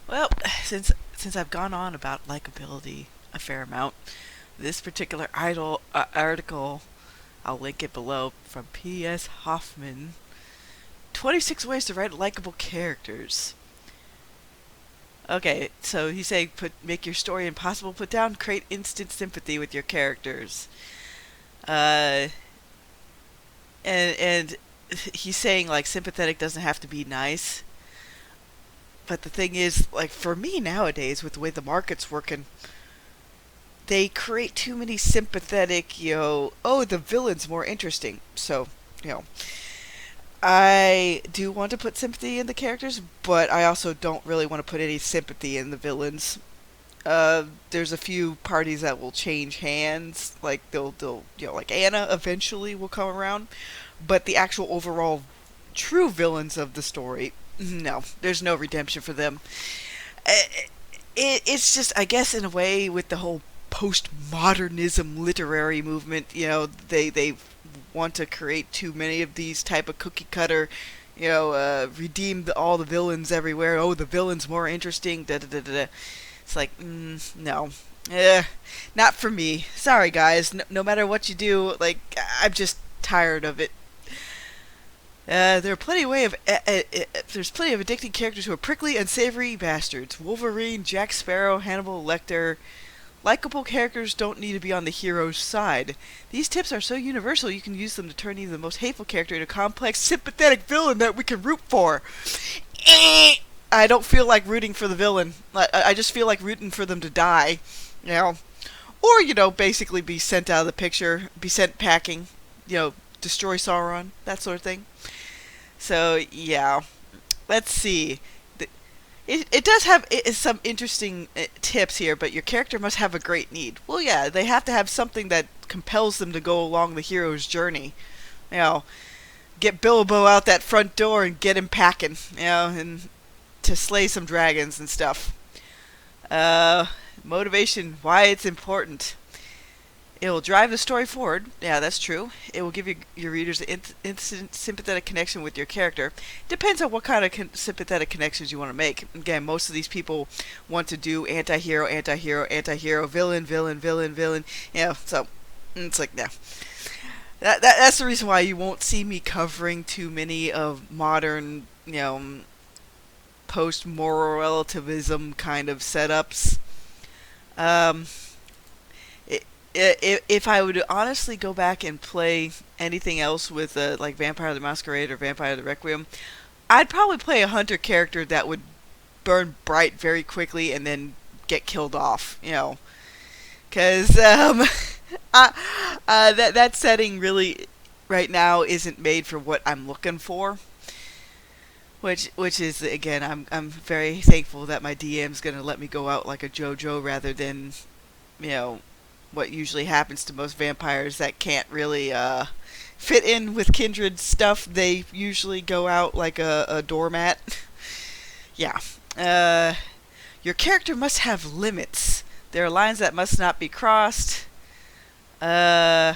Well, since I've gone on about likability a fair amount, this particular article, I'll link it below, from P.S. Hoffman. 26 ways to write likable characters. Okay, so he's saying make your story impossible to put down, create instant sympathy with your characters. Uh, and he's saying like sympathetic doesn't have to be nice. But the thing is, like for me nowadays, with the way the market's working, they create too many sympathetic, oh, the villain's more interesting. So, you know, I do want to put sympathy in the characters, but I also don't really want to put any sympathy in the villains. There's a few parties that will change hands, like they'll like Anna eventually will come around, but the actual overall true villains of the story, no, there's no redemption for them. It's just, I guess, in a way, with the whole postmodernism literary movement, they want to create too many of these type of cookie cutter, redeem all the villains everywhere. Oh, the villain's more interesting. Da da da da. It's like, no, not for me. Sorry, guys. No matter what you do, like, I'm just tired of it. There are plenty of there's plenty of addicting characters who are prickly, unsavory bastards. Wolverine, Jack Sparrow, Hannibal Lecter. Likable characters don't need to be on the hero's side. These tips are so universal you can use them to turn even the most hateful character into a complex, sympathetic villain that we can root for. I don't feel like rooting for the villain. I just feel like rooting for them to die. You know? Or, basically be sent out of the picture, be sent packing, destroy Sauron, that sort of thing. So, yeah. Let's see. It does have some interesting tips here, but your character must have a great need. Well, yeah, they have to have something that compels them to go along the hero's journey. You know, get Bilbo out that front door and get him packing, and to slay some dragons and stuff. Motivation, why it's important. It will drive the story forward. Yeah, that's true. It will give your readers an instant sympathetic connection with your character. Depends on what kind of sympathetic connections you want to make. Again, most of these people want to do anti-hero, anti-hero, anti-hero, villain, villain, villain, villain. So it's like, no. That's the reason why you won't see me covering too many of modern, post-moral relativism kind of setups. If I would honestly go back and play anything else with like Vampire the Masquerade or Vampire the Requiem, I'd probably play a hunter character that would burn bright very quickly and then get killed off, because that setting really right now isn't made for what I'm looking for. Which is, again, I'm very thankful that my DM's gonna let me go out like a JoJo rather than, what usually happens to most vampires that can't really fit in with kindred stuff. They usually go out like a doormat. Yeah. Your character must have limits. There are lines that must not be crossed. Look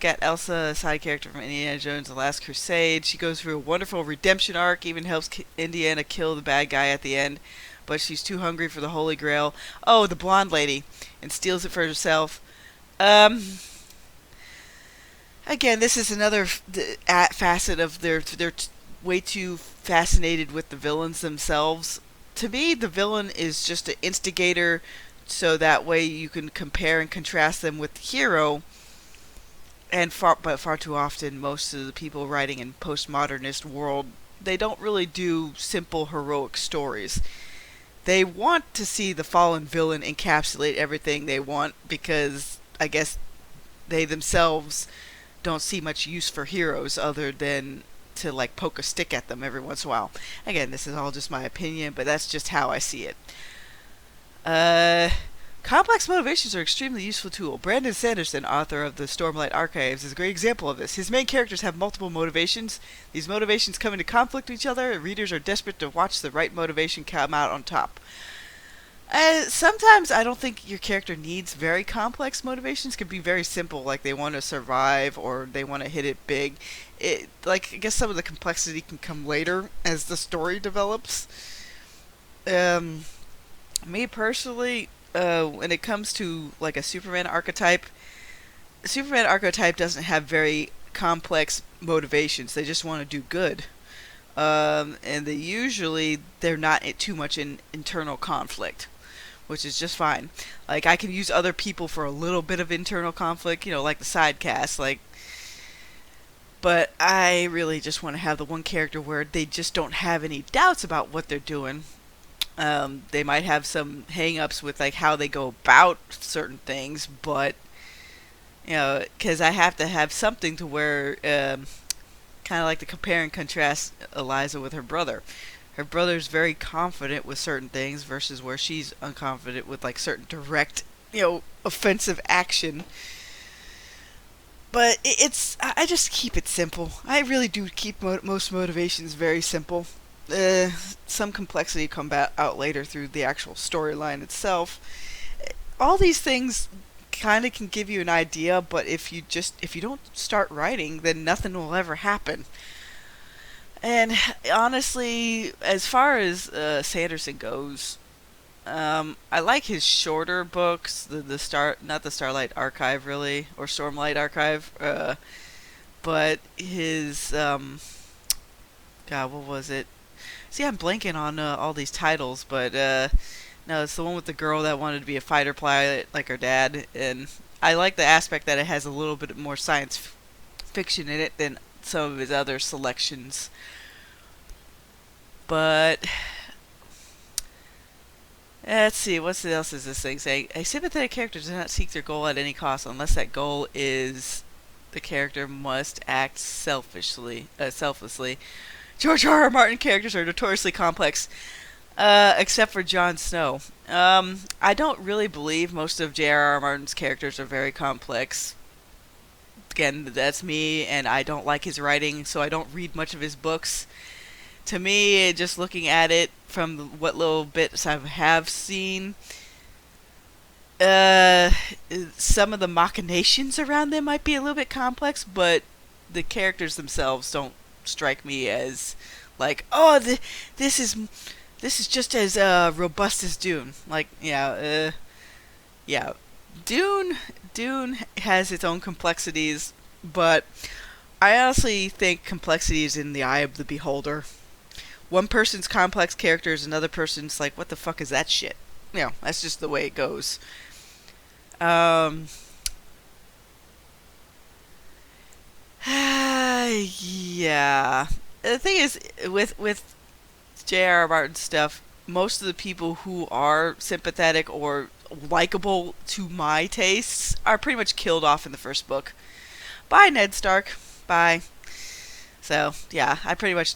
at Elsa, a side character from Indiana Jones' The Last Crusade. She goes through a wonderful redemption arc, even helps Indiana kill the bad guy at the end. But she's too hungry for the Holy Grail. Oh, the blonde lady. And steals it for herself. Again, this is another facet of they're way too fascinated with the villains themselves. To me, the villain is just an instigator, so that way you can compare and contrast them with the hero. And far too often, most of the people writing in postmodernist world, they don't really do simple heroic stories. They want to see the fallen villain encapsulate everything they want, because I guess they themselves don't see much use for heroes other than to like poke a stick at them every once in a while. Again, this is all just my opinion, but that's just how I see it. Complex motivations are an extremely useful tool. Brandon Sanderson, author of the Stormlight Archives, is a great example of this. His main characters have multiple motivations. These motivations come into conflict with each other, and readers are desperate to watch the right motivation come out on top. Sometimes I don't think your character needs very complex motivations. It could be very simple, like they want to survive or they want to hit it big. I guess some of the complexity can come later as the story develops. Um, Me personally, when it comes to like a Superman archetype doesn't have very complex motivations. They just want to do good. And they're not too much in internal conflict, which is just fine. Like I can use other people for a little bit of internal conflict, like the side cast, but I really just want to have the one character where they just don't have any doubts about what they're doing. They might have some hang-ups with like how they go about certain things, but because I have to have something to where, kind of like the compare and contrast Eliza with her brother. Her brother's very confident with certain things versus where she's unconfident with like certain direct, offensive action. But I just keep it simple. I really do keep most motivations very simple. Some complexity out later through the actual storyline itself. All these things kind of can give you an idea, but if you don't start writing, then nothing will ever happen. And honestly, as far as Sanderson goes, I like his shorter books, not the Starlight Archive really, or Stormlight Archive, but his God, what was it? See, I'm blanking on all these titles, but no, it's the one with the girl that wanted to be a fighter pilot like her dad, and I like the aspect that it has a little bit more science fiction in it than some of his other selections. But let's see, what else is this thing saying? A sympathetic character does not seek their goal at any cost unless that goal is the character must act selflessly. George R.R. Martin characters are notoriously complex, except for Jon Snow. I don't really believe most of J.R.R. Martin's characters are very complex. Again, that's me, and I don't like his writing, so I don't read much of his books. To me, just looking at it from what little bits I have seen, some of the machinations around them might be a little bit complex, but the characters themselves don't strike me as like, this is just as robust as Dune. Like, yeah, Dune has its own complexities, but I honestly think complexity is in the eye of the beholder. One person's complex character is another person's like, what the fuck is that shit? That's just the way it goes. Yeah. The thing is, with J.R.R. Martin stuff, most of the people who are sympathetic or likable to my tastes are pretty much killed off in the first book. Bye, Ned Stark. Bye. So, yeah, I pretty much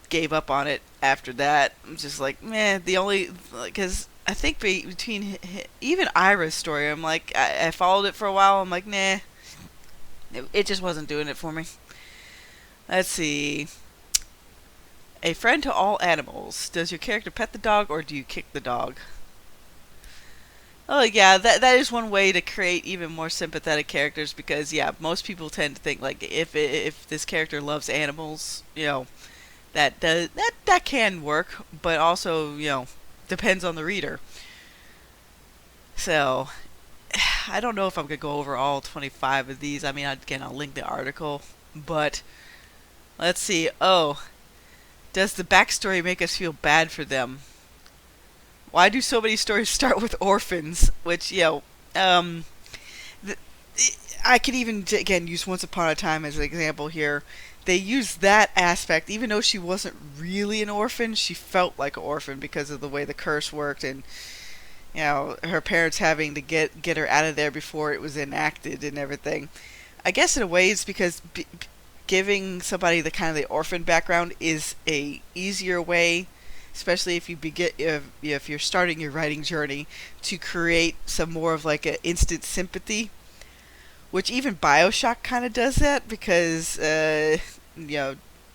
gave up on it after that. I'm just like, man, because I think between even Ira's story, I'm like, I followed it for a while. I'm like, nah, it just wasn't doing it for me. Let's see. A friend to all animals. Does your character pet the dog or do you kick the dog? Oh yeah, that is one way to create even more sympathetic characters because most people tend to think like if this character loves animals, that can work, but also depends on the reader. So I don't know if I'm gonna go over all 25 of these. I mean, again, I'll link the article, but let's see. Oh, does the backstory make us feel bad for them? Why do so many stories start with orphans? Which I could even again use Once Upon a Time as an example here. They used that aspect, even though she wasn't really an orphan, she felt like an orphan because of the way the curse worked and her parents having to get her out of there before it was enacted and everything. I guess in a way it's because giving somebody the kind of the orphan background is a easier way, especially if if you're starting your writing journey, to create some more of like an instant sympathy. Which even BioShock kind of does that because, the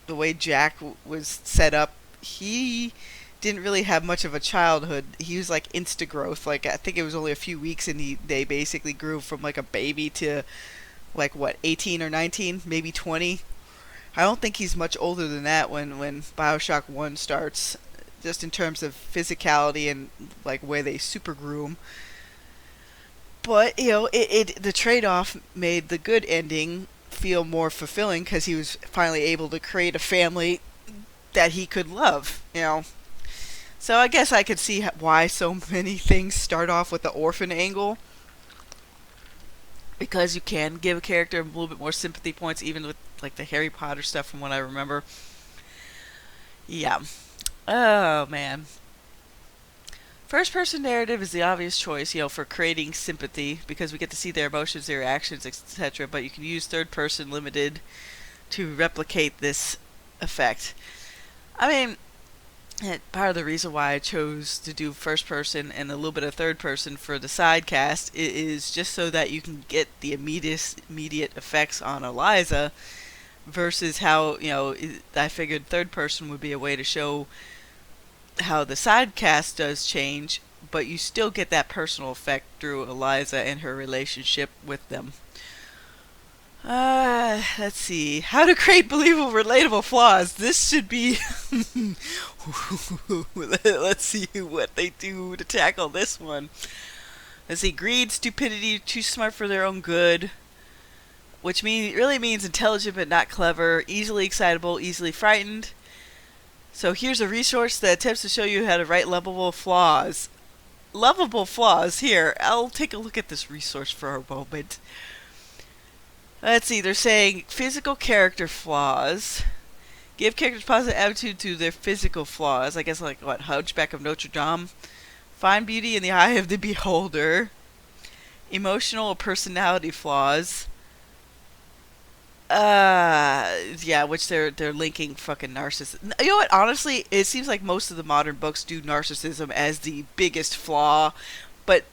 way Jack was set up, he didn't really have much of a childhood. He was like insta-growth. Like, I think it was only a few weeks and they basically grew from like a baby to like, 18 or 19, maybe 20. I don't think he's much older than that when BioShock 1 starts. just in terms of physicality and like way they super groom. But the trade-off made the good ending feel more fulfilling because he was finally able to create a family that he could love. So I guess I could see why so many things start off with the orphan angle, because you can give a character a little bit more sympathy points, even with like the Harry Potter stuff from what I remember. Yeah. Oh man. First person narrative is the obvious choice, for creating sympathy, because we get to see their emotions, their reactions, etc. But you can use third person limited to replicate this effect. I mean, part of the reason why I chose to do first person and a little bit of third person for the side cast is just so that you can get the immediate effects on Eliza, versus how, I figured third person would be a way to show how the side cast does change, but you still get that personal effect through Eliza and her relationship with them. Let's see. How to create believable, relatable flaws. This should be... Let's see what they do to tackle this one. Let's see. Greed, stupidity, too smart for their own good. Which really means intelligent but not clever. Easily excitable, easily frightened. So here's a resource that attempts to show you how to write lovable flaws. Lovable flaws, here. I'll take a look at this resource for a moment. Let's see, they're saying physical character flaws. Give characters positive attitude to their physical flaws. I guess like, Hunchback of Notre Dame. Find beauty in the eye of the beholder. Emotional or personality flaws. Yeah, which they're linking fucking narcissism. You know what? Honestly, it seems like most of the modern books do narcissism as the biggest flaw, but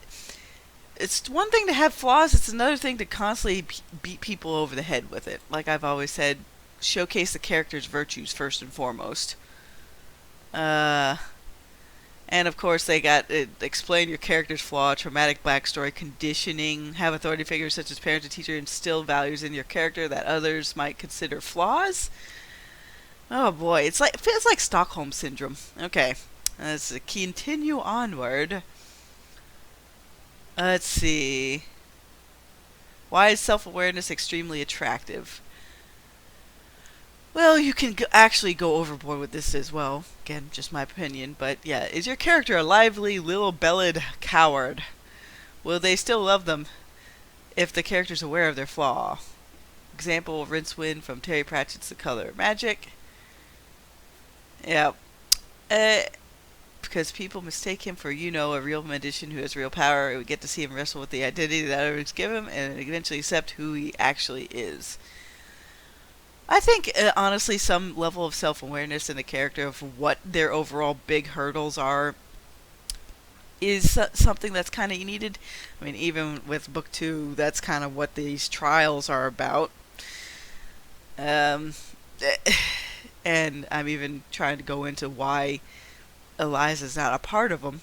it's one thing to have flaws. It's another thing to constantly beat people over the head with it. Like I've always said, showcase the character's virtues first and foremost. And of course they got explain your character's flaw, traumatic backstory, conditioning, have authority figures such as parents and teacher instill values in your character that others might consider flaws. Oh boy, it feels like Stockholm syndrome. Okay, let's continue onward. Let's see. Why is self-awareness extremely attractive? Well, you can actually go overboard with this as well. Again, just my opinion. But yeah, is your character a lively, little-bellied coward? Will they still love them if the character's aware of their flaw? Example, Rincewind from Terry Pratchett's The Color of Magic. Yeah. Because people mistake him for, a real magician who has real power. We get to see him wrestle with the identity that others give him and eventually accept who he actually is. I think, honestly, some level of self-awareness in the character of what their overall big hurdles are is something that's kind of needed. I mean, even with Book 2, that's kind of what these trials are about. And I'm even trying to go into why Eliza's not a part of them.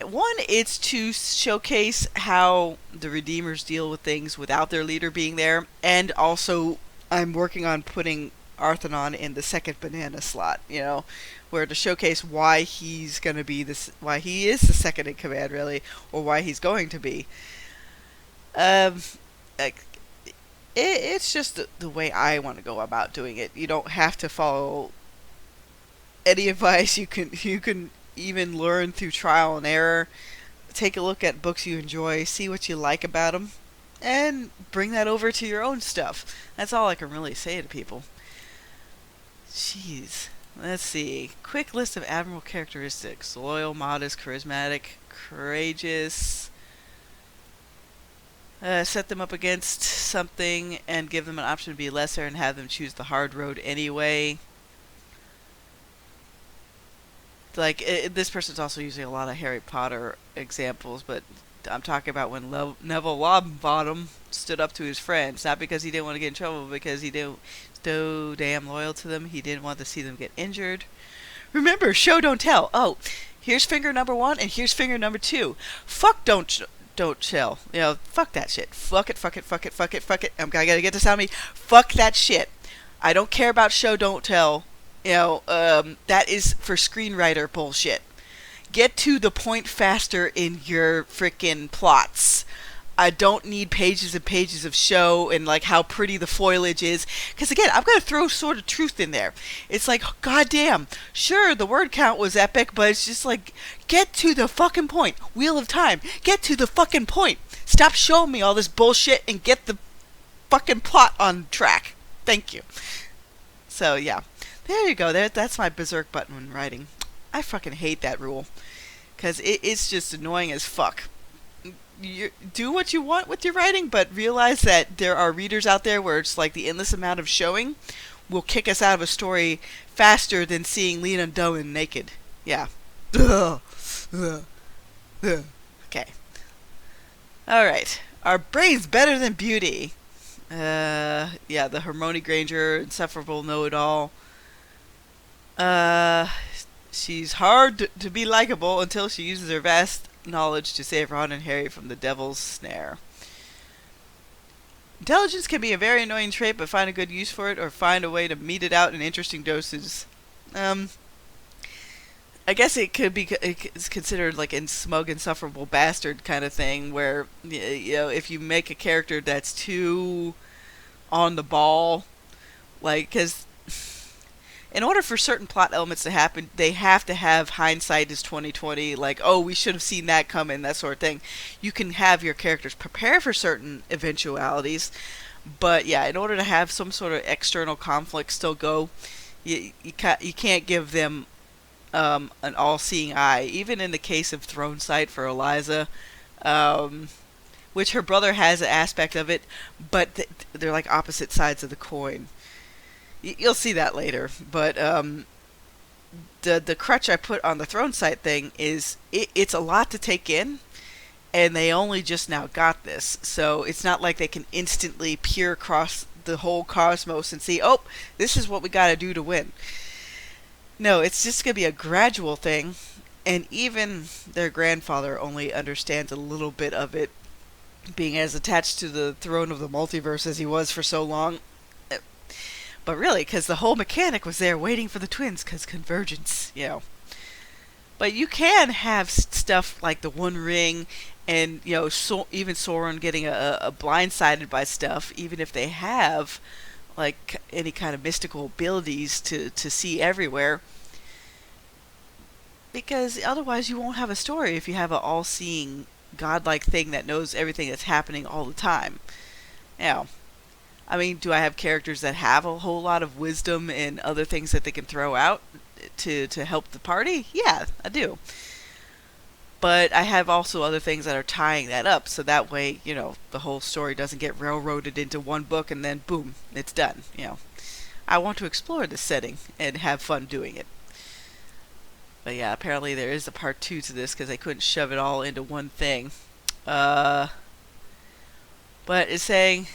One, it's to showcase how the Redeemers deal with things without their leader being there, and also I'm working on putting Arthenon in the second banana slot, where to showcase why he's going to be why he is the second in command, really, or why he's going to be. It's just the way I want to go about doing it. You don't have to follow any advice. You can even learn through trial and error. Take a look at books you enjoy, see what you like about them, and bring that over to your own stuff. That's all I can really say to people. Jeez. Let's see. Quick list of Admiral characteristics. Loyal, modest, charismatic, courageous. Set them up against something and give them an option to be lesser and have them choose the hard road anyway. Like, this person's also using a lot of Harry Potter examples, but I'm talking about when Neville Longbottom stood up to his friends, not because he didn't want to get in trouble, but because he didn't so damn loyal to them. He didn't want to see them get injured. Remember, show don't tell. Oh, here's finger number 1 and here's finger number 2. Fuck don't tell. Fuck that shit. Fuck it. I gotta get this out of me. Fuck that shit. I don't care about show don't tell That is for screenwriter bullshit. Get to the point faster in your frickin' plots. I don't need pages and pages of show and like how pretty the foliage is. Because again, I'm going to throw sort of truth in there. It's like, goddamn, sure, the word count was epic, but it's just like, get to the fucking point. Wheel of Time, get to the fucking point. Stop showing me all this bullshit and get the fucking plot on track. Thank you. So yeah, there you go. That's my berserk button when writing. I fucking hate that rule. Because it's just annoying as fuck. You do what you want with your writing, but realize that there are readers out there where it's like the endless amount of showing will kick us out of a story faster than seeing Lena Dunham naked. Yeah. Ugh. Ugh. Ugh. Okay. Alright. Are brains better than beauty? Yeah, the Hermione Granger, insufferable know-it-all. She's hard to be likable until she uses her vast knowledge to save Ron and Harry from the devil's snare. Intelligence can be a very annoying trait, but find a good use for it or find a way to mete it out in interesting doses. I guess it could be it's considered like a smug, insufferable bastard kind of thing, where if you make a character that's too on the ball, like, because in order for certain plot elements to happen, they have to have hindsight is 20/20, like, oh, we should have seen that coming, that sort of thing. You can have your characters prepare for certain eventualities, but yeah, in order to have some sort of external conflict still go, you can't give them an all-seeing eye. Even in the case of Throne Sight for Eliza, which her brother has an aspect of it, but they're like opposite sides of the coin. You'll see that later, but the crutch I put on the Throne Sight thing is it's a lot to take in, and they only just now got this, so it's not like they can instantly peer across the whole cosmos and see, oh, this is what we gotta do to win. No, it's just gonna be a gradual thing, and even their grandfather only understands a little bit of it, being as attached to the throne of the multiverse as he was for so long. But really, because the whole mechanic was there waiting for the twins, because convergence, But you can have stuff like the One Ring, and even Sauron getting a blindsided by stuff, even if they have like any kind of mystical abilities to see everywhere. Because otherwise you won't have a story if you have an all-seeing, godlike thing that knows everything that's happening all the time. I mean, do I have characters that have a whole lot of wisdom and other things that they can throw out to help the party? Yeah, I do. But I have also other things that are tying that up, so that way, the whole story doesn't get railroaded into one book and then boom, it's done, I want to explore this setting and have fun doing it. But yeah, apparently there is a part 2 to this because they couldn't shove it all into one thing. But it's saying...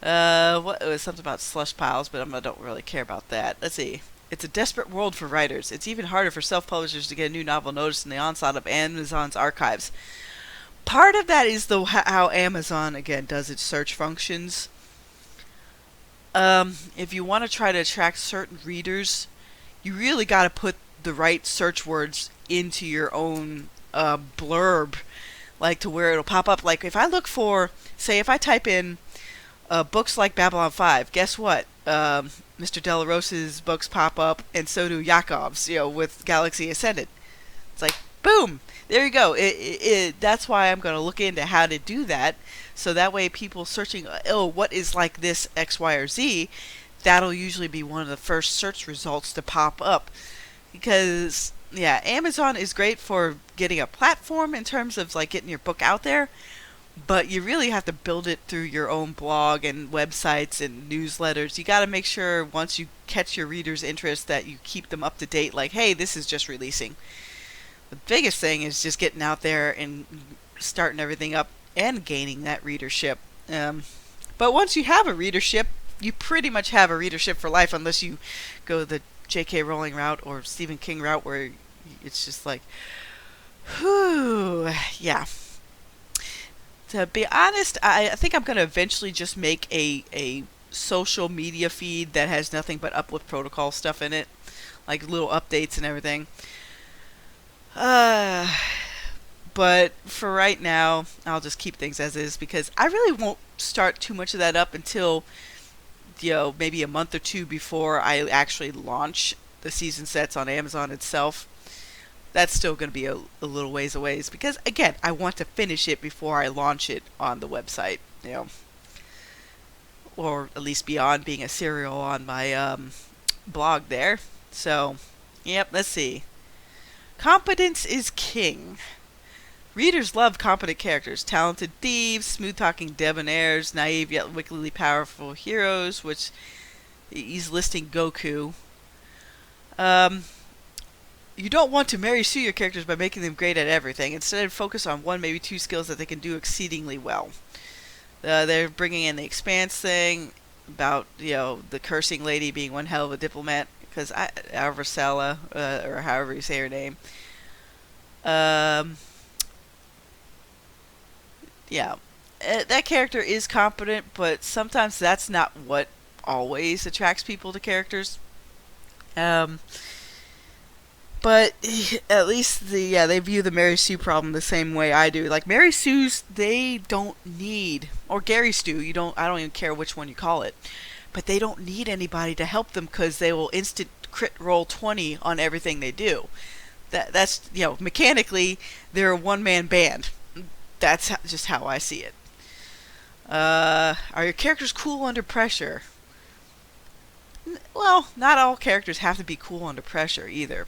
it was something about slush piles, but I don't really care about that. Let's see. It's a desperate world for writers. It's even harder for self-publishers to get a new novel noticed in the onslaught of Amazon's archives. Part of that is how Amazon, again, does its search functions. If you want to try to attract certain readers, you really got to put the right search words into your own blurb, like to where it'll pop up. Like if I look for, say, if I type in books like Babylon 5, guess what? Mr. Delarosa's books pop up, and so do Yakov's, with Galaxy Ascendant. It's like, boom! There you go. That's why I'm going to look into how to do that, so that way people searching, what is like this X, Y, or Z, that'll usually be one of the first search results to pop up. Because, Amazon is great for getting a platform in terms of like getting your book out there, but you really have to build it through your own blog and websites and newsletters. You got to make sure once you catch your readers' interest that you keep them up to date, like, hey, this is just releasing. The biggest thing is just getting out there and starting everything up and gaining that readership. But once you have a readership, you pretty much have a readership for life, unless you go the J.K. Rowling route or Stephen King route, where it's just like, whew, yeah. To be honest, I think I'm going to eventually just make a social media feed that has nothing but Uplift Protocol stuff in it, like little updates and everything. Uh, but for right now, I'll just keep things as is because I really won't start too much of that up until, maybe a month or two before I actually launch the season sets on Amazon itself. That's still going to be a little ways away because, again, I want to finish it before I launch it on the website, or at least beyond being a serial on my blog there. So, yep, let's see. Competence is king. Readers love competent characters, talented thieves, smooth-talking debonaires, naive yet wickedly powerful heroes, which he's listing Goku. You don't want to Mary Sue your characters by making them great at everything. Instead, focus on one, maybe two skills that they can do exceedingly well. They're bringing in the Expanse thing about, the cursing lady being one hell of a diplomat, because Arvasala, or however you say her name. Yeah, that character is competent, but sometimes that's not what always attracts people to characters. But at least they view the Mary Sue problem the same way I do. Like Mary Sue's, they don't need, or Gary Stu, I don't even care which one you call it, but they don't need anybody to help them because they will instant crit roll 20 on everything they do. That's mechanically they're a one-man band. That's just how I see it. Are your characters cool under pressure? Well, not all characters have to be cool under pressure either.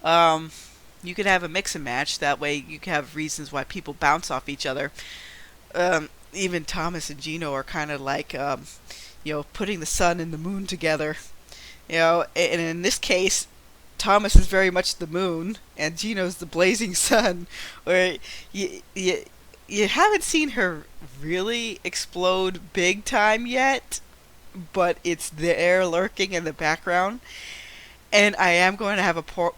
You could have a mix and match. That way you can have reasons why people bounce off each other. Even Thomas and Gino are kind of like, putting the sun and the moon together. And in this case, Thomas is very much the moon, and Gino's the blazing sun. Where you haven't seen her really explode big time yet, but it's there lurking in the background. And I am going to have a part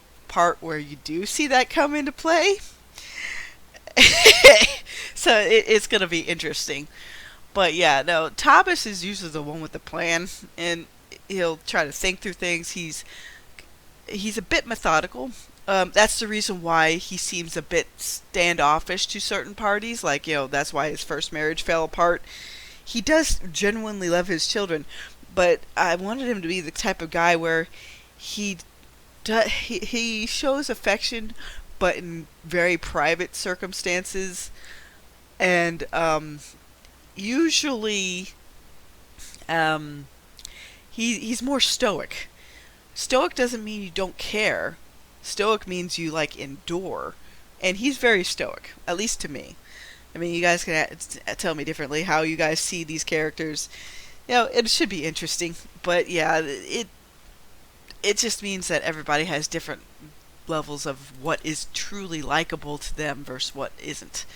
where you do see that come into play. So it's going to be interesting. But yeah, no, Thomas is usually the one with the plan, and he'll try to think through things. He's a bit methodical. That's the reason why he seems a bit standoffish to certain parties. Like, that's why his first marriage fell apart. He does genuinely love his children, but I wanted him to be the type of guy where he shows affection, but in very private circumstances, and usually he's more stoic. Stoic doesn't mean you don't care. Stoic means you endure, and he's very stoic, at least to me. I mean, you guys can tell me differently how you guys see these characters. It should be interesting, but yeah, it just means that everybody has different levels of what is truly likable to them versus what isn't.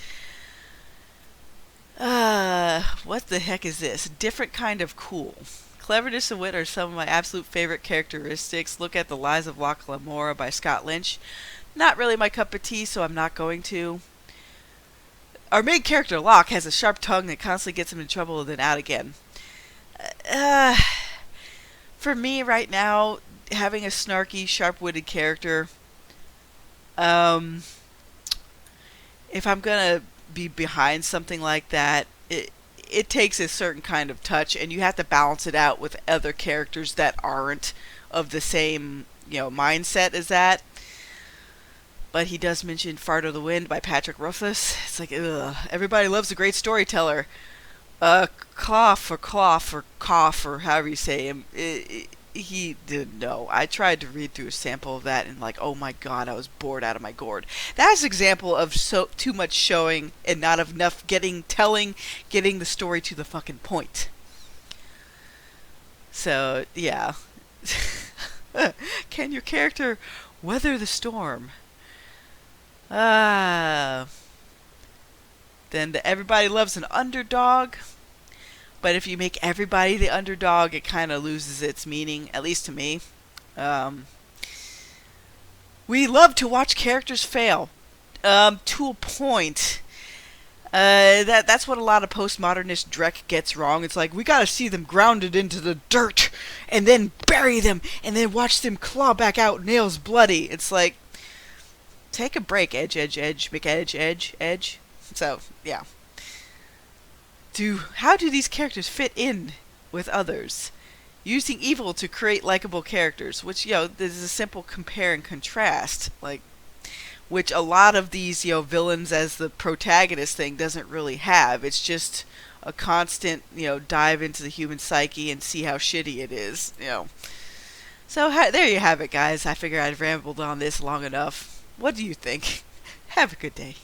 What the heck is this? Different kind of cool. Cleverness and wit are some of my absolute favorite characteristics. Look at The Lies of Locke Lamora by Scott Lynch. Not really my cup of tea, so I'm not going to. Our main character, Locke, has a sharp tongue that constantly gets him in trouble and then out again. For me right now, having a snarky, sharp-witted character, if I'm going to be behind something like that, it takes a certain kind of touch, and you have to balance it out with other characters that aren't of the same, mindset as that. But he does mention Fart of the Wind by Patrick Rothfuss. It's like, ugh. Everybody loves a great storyteller. Clough or Cough or however you say him. He didn't know. I tried to read through a sample of that and oh my god, I was bored out of my gourd. That's an example of too much showing and not enough getting the story to the fucking point. So, yeah. Can your character weather the storm? Then everybody loves an underdog. But if you make everybody the underdog, it kind of loses its meaning, at least to me. We love to watch characters fail. To a point. That's what a lot of postmodernist dreck gets wrong. It's like we gotta see them grounded into the dirt, and then bury them, and then watch them claw back out, nails bloody. It's like, take a break, edge, edge, edge, McEdge, edge, edge. So yeah, how do these characters fit in with others? Using evil to create likable characters, which this is a simple compare and contrast, like which a lot of these villains as the protagonist thing doesn't really have. It's just a constant dive into the human psyche and see how shitty it is. So there you have it, guys. I figure I'd rambled on this long enough. What do you think? Have a good day.